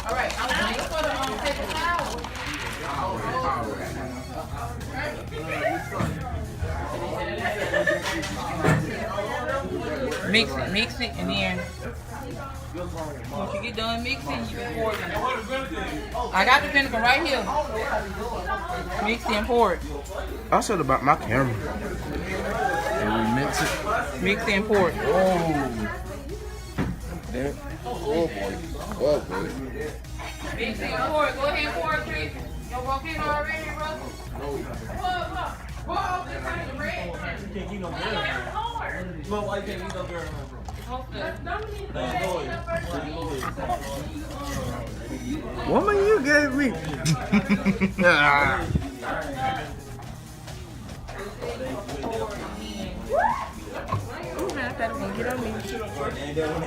All right, I'm waiting for the paper towel. Mix it, and then once you get done mixing, you can pour it in. I got the vinegar right here. Mix it and pour it. I said about my camera. And we mix it. Mix it and pour it. Oh. Damn. Oh boy. Oh boy. Mix it and pour it. Go ahead and pour it, Chris. Your volcano already, bro? Well, why can't you go there? Woman, you gave me. Get on me.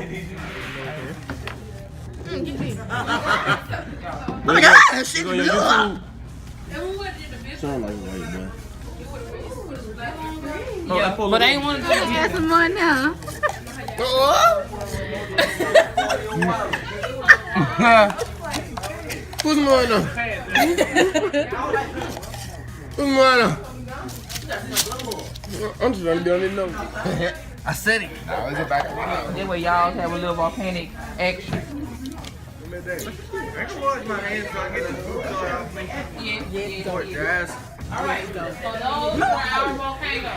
Oh my God, shit good. Sound like white boy. Yeah, but I ain't want to do it. Got some more now. Who's more now? Who's more now? I'm just trying to be on this note. I said it. Now is it back? That way y'all have a little volcanic action. Actually, wash my hands so I get the food off me. Yeah. Dries. All right, so those are our volcanoes.